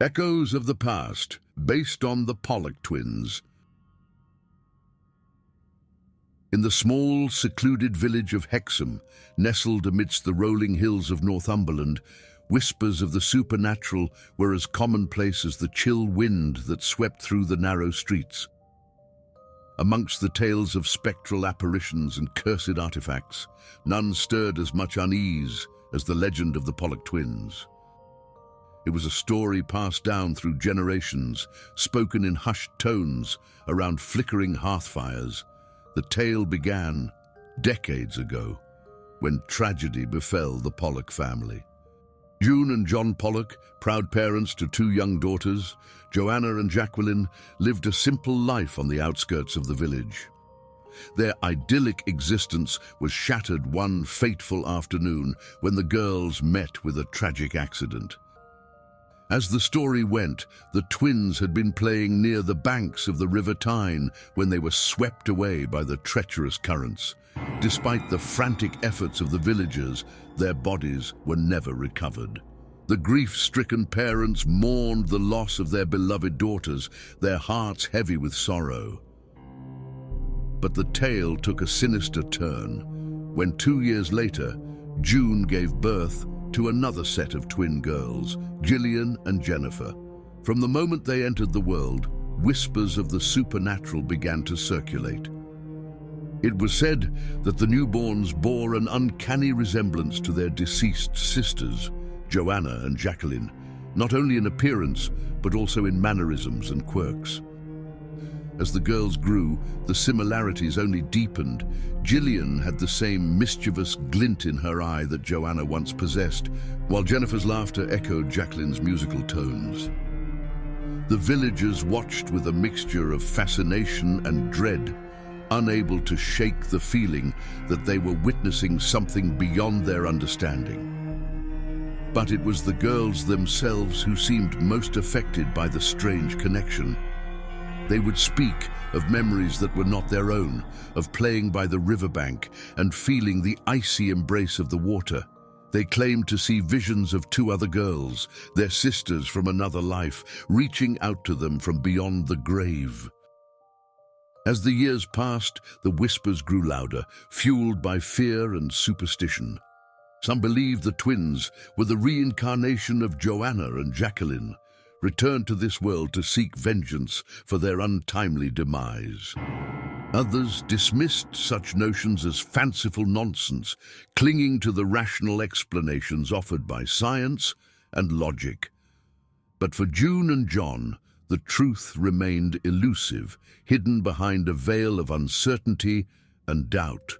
Echoes of the Past, based on the Pollock Twins. In the small, secluded village of Hexham, nestled amidst the rolling hills of Northumberland, whispers of the supernatural were as commonplace as the chill wind that swept through the narrow streets. Amongst the tales of spectral apparitions and cursed artifacts, none stirred as much unease as the legend of the Pollock Twins. It was a story passed down through generations, spoken in hushed tones around flickering hearthfires. The tale began decades ago, when tragedy befell the Pollock family. June and John Pollock, proud parents to two young daughters, Joanna and Jacqueline, lived a simple life on the outskirts of the village. Their idyllic existence was shattered one fateful afternoon when the girls met with a tragic accident. As the story went, the twins had been playing near the banks of the River Tyne when they were swept away by the treacherous currents. Despite the frantic efforts of the villagers, their bodies were never recovered. The grief-stricken parents mourned the loss of their beloved daughters, their hearts heavy with sorrow. But the tale took a sinister turn when 2 years later, June gave birth to another set of twin girls, Gillian and Jennifer. From the moment they entered the world, whispers of the supernatural began to circulate. It was said that the newborns bore an uncanny resemblance to their deceased sisters, Joanna and Jacqueline, not only in appearance, but also in mannerisms and quirks. As the girls grew, the similarities only deepened. Gillian had the same mischievous glint in her eye that Joanna once possessed, while Jennifer's laughter echoed Jacqueline's musical tones. The villagers watched with a mixture of fascination and dread, unable to shake the feeling that they were witnessing something beyond their understanding. But it was the girls themselves who seemed most affected by the strange connection. They would speak of memories that were not their own, of playing by the riverbank and feeling the icy embrace of the water. They claimed to see visions of two other girls, their sisters from another life, reaching out to them from beyond the grave. As the years passed, the whispers grew louder, fueled by fear and superstition. Some believed the twins were the reincarnation of Joanna and Jacqueline, returned to this world to seek vengeance for their untimely demise. Others dismissed such notions as fanciful nonsense, clinging to the rational explanations offered by science and logic. But for June and John, the truth remained elusive, hidden behind a veil of uncertainty and doubt.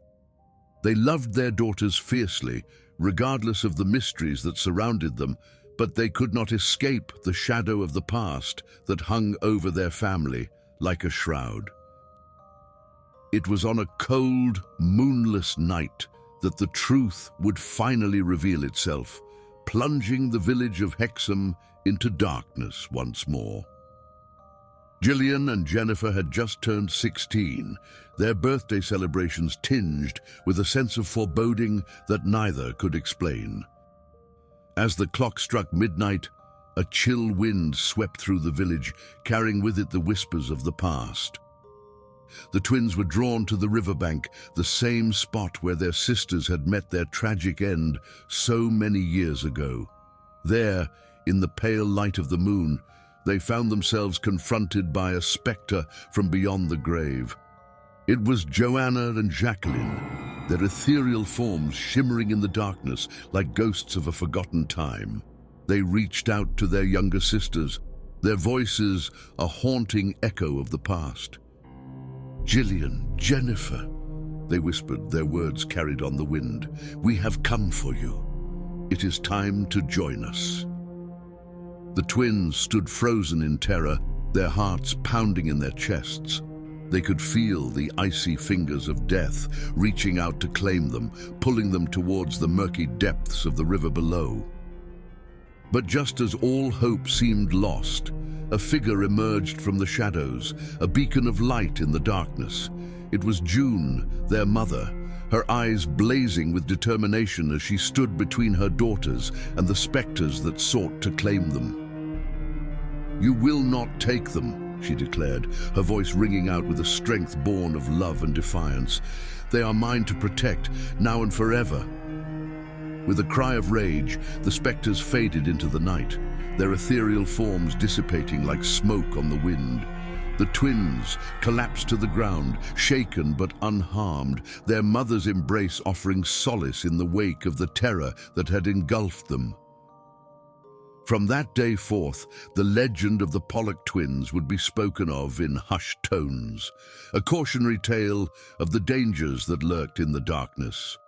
They loved their daughters fiercely, regardless of the mysteries that surrounded them, but they could not escape the shadow of the past that hung over their family like a shroud. It was on a cold, moonless night that the truth would finally reveal itself, plunging the village of Hexham into darkness once more. Gillian and Jennifer had just turned 16, their birthday celebrations tinged with a sense of foreboding that neither could explain. As the clock struck midnight, a chill wind swept through the village, carrying with it the whispers of the past. The twins were drawn to the riverbank, the same spot where their sisters had met their tragic end so many years ago. There, in the pale light of the moon, they found themselves confronted by a spectre from beyond the grave. It was Joanna and Jacqueline, their ethereal forms shimmering in the darkness like ghosts of a forgotten time. They reached out to their younger sisters, their voices a haunting echo of the past. "Gillian, Jennifer," they whispered, their words carried on the wind. "We have come for you. It is time to join us." The twins stood frozen in terror, their hearts pounding in their chests. They could feel the icy fingers of death reaching out to claim them, pulling them towards the murky depths of the river below. But just as all hope seemed lost, a figure emerged from the shadows, a beacon of light in the darkness. It was June, their mother, her eyes blazing with determination as she stood between her daughters and the specters that sought to claim them. "You will not take them," she declared, her voice ringing out with a strength born of love and defiance. "They are mine to protect, now and forever." With a cry of rage, the spectres faded into the night, their ethereal forms dissipating like smoke on the wind. The twins collapsed to the ground, shaken but unharmed, their mother's embrace offering solace in the wake of the terror that had engulfed them. From that day forth, the legend of the Pollock Twins would be spoken of in hushed tones, a cautionary tale of the dangers that lurked in the darkness.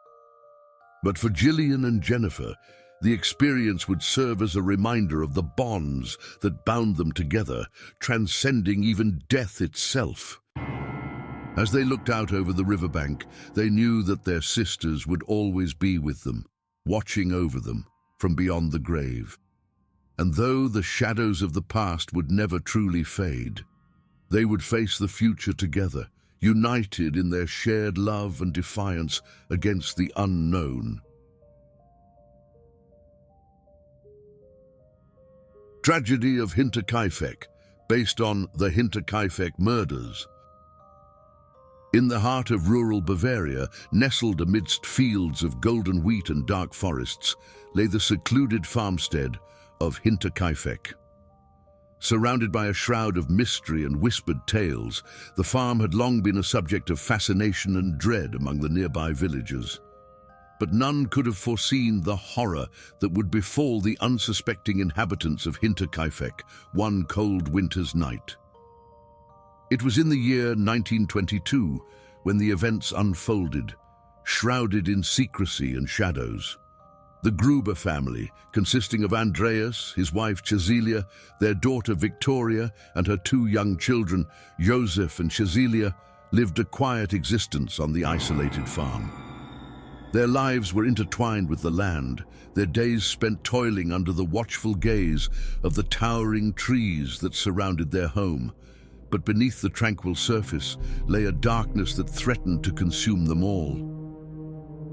But for Gillian and Jennifer, the experience would serve as a reminder of the bonds that bound them together, transcending even death itself. As they looked out over the riverbank, they knew that their sisters would always be with them, watching over them from beyond the grave. And though the shadows of the past would never truly fade, they would face the future together, united in their shared love and defiance against the unknown. Tragedy of Hinterkaifeck, based on the Hinterkaifeck Murders. In the heart of rural Bavaria, nestled amidst fields of golden wheat and dark forests, lay the secluded farmstead of Hinterkaifeck. Surrounded by a shroud of mystery and whispered tales, the farm had long been a subject of fascination and dread among the nearby villagers. But none could have foreseen the horror that would befall the unsuspecting inhabitants of Hinterkaifeck one cold winter's night. It was in the year 1922 when the events unfolded, shrouded in secrecy and shadows. The Gruber family, consisting of Andreas, his wife Cecilia, their daughter Victoria, and her two young children, Joseph and Cecilia, lived a quiet existence on the isolated farm. Their lives were intertwined with the land, their days spent toiling under the watchful gaze of the towering trees that surrounded their home. But beneath the tranquil surface lay a darkness that threatened to consume them all.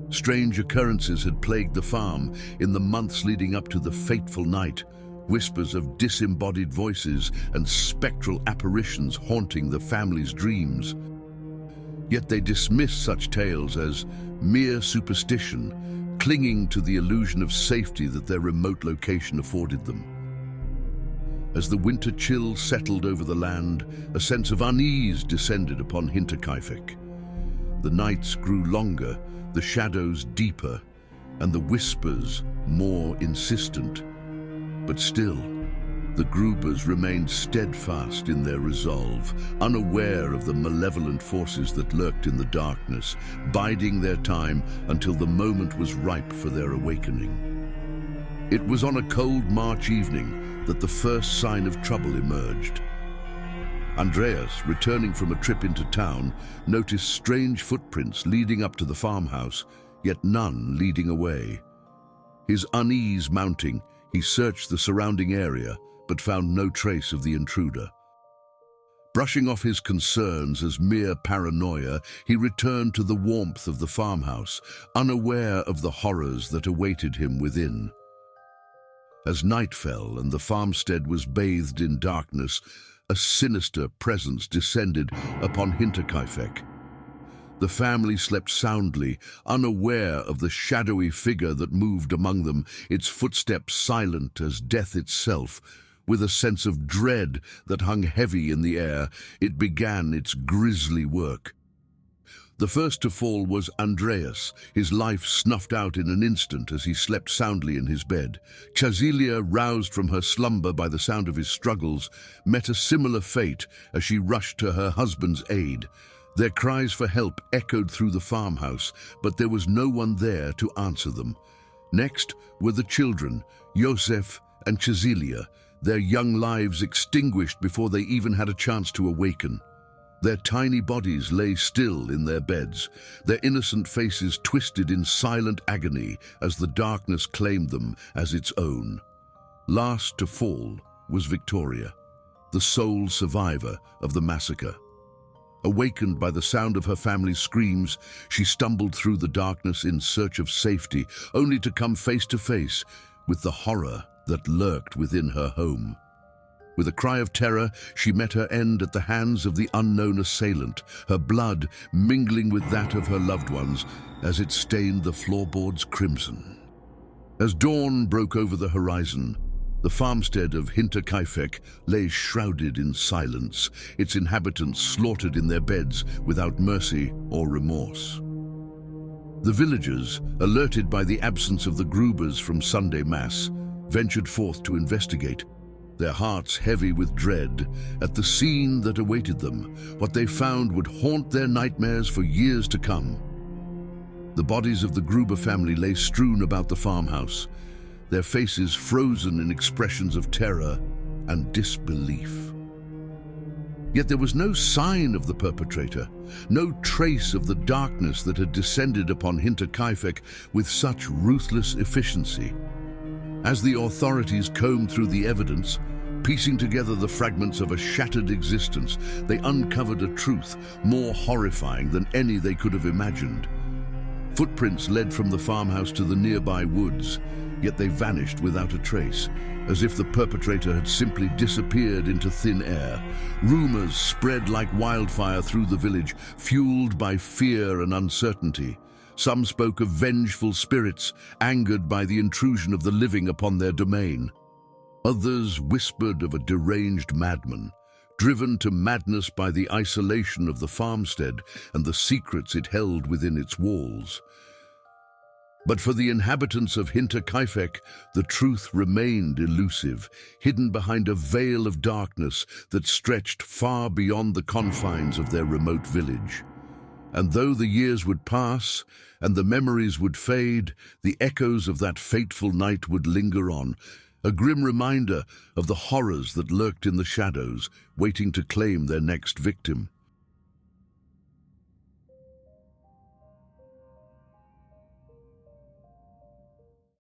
Strange occurrences had plagued the farm in the months leading up to the fateful night, whispers of disembodied voices and spectral apparitions haunting the family's dreams. Yet they dismissed such tales as mere superstition, clinging to the illusion of safety that their remote location afforded them. As the winter chill settled over the land, a sense of unease descended upon Hinterkaifeck. The nights grew longer, the shadows deeper, and the whispers more insistent. But still, the Grubers remained steadfast in their resolve, unaware of the malevolent forces that lurked in the darkness, biding their time until the moment was ripe for their awakening. It was on a cold March evening that the first sign of trouble emerged. Andreas, returning from a trip into town, noticed strange footprints leading up to the farmhouse, yet none leading away. His unease mounting, he searched the surrounding area, but found no trace of the intruder. Brushing off his concerns as mere paranoia, he returned to the warmth of the farmhouse, unaware of the horrors that awaited him within. As night fell and the farmstead was bathed in darkness, a sinister presence descended upon Hinterkaifeck. The family slept soundly, unaware of the shadowy figure that moved among them, its footsteps silent as death itself. With a sense of dread that hung heavy in the air, it began its grisly work. The first to fall was Andreas, his life snuffed out in an instant as he slept soundly in his bed. Cecilia, roused from her slumber by the sound of his struggles, met a similar fate as she rushed to her husband's aid. Their cries for help echoed through the farmhouse, but there was no one there to answer them. Next were the children, Joseph and Cecilia, their young lives extinguished before they even had a chance to awaken. Their tiny bodies lay still in their beds, their innocent faces twisted in silent agony as the darkness claimed them as its own. Last to fall was Victoria, the sole survivor of the massacre. Awakened by the sound of her family's screams, she stumbled through the darkness in search of safety, only to come face to face with the horror that lurked within her home. With a cry of terror, she met her end at the hands of the unknown assailant, her blood mingling with that of her loved ones as it stained the floorboards crimson. As dawn broke over the horizon, the farmstead of Hinterkaifeck lay shrouded in silence, its inhabitants slaughtered in their beds without mercy or remorse. The villagers, alerted by the absence of the Grubers from Sunday Mass, ventured forth to investigate, their hearts heavy with dread at the scene that awaited them. What they found would haunt their nightmares for years to come. The bodies of the Gruber family lay strewn about the farmhouse, their faces frozen in expressions of terror and disbelief. Yet there was no sign of the perpetrator, no trace of the darkness that had descended upon Hinterkaifeck with such ruthless efficiency. As the authorities combed through the evidence, piecing together the fragments of a shattered existence, they uncovered a truth more horrifying than any they could have imagined. Footprints led from the farmhouse to the nearby woods, yet they vanished without a trace, as if the perpetrator had simply disappeared into thin air. Rumors spread like wildfire through the village, fueled by fear and uncertainty. Some spoke of vengeful spirits, angered by the intrusion of the living upon their domain. Others whispered of a deranged madman, driven to madness by the isolation of the farmstead and the secrets it held within its walls. But for the inhabitants of Hinterkaifeck, the truth remained elusive, hidden behind a veil of darkness that stretched far beyond the confines of their remote village. And though the years would pass and the memories would fade, the echoes of that fateful night would linger on, a grim reminder of the horrors that lurked in the shadows, waiting to claim their next victim.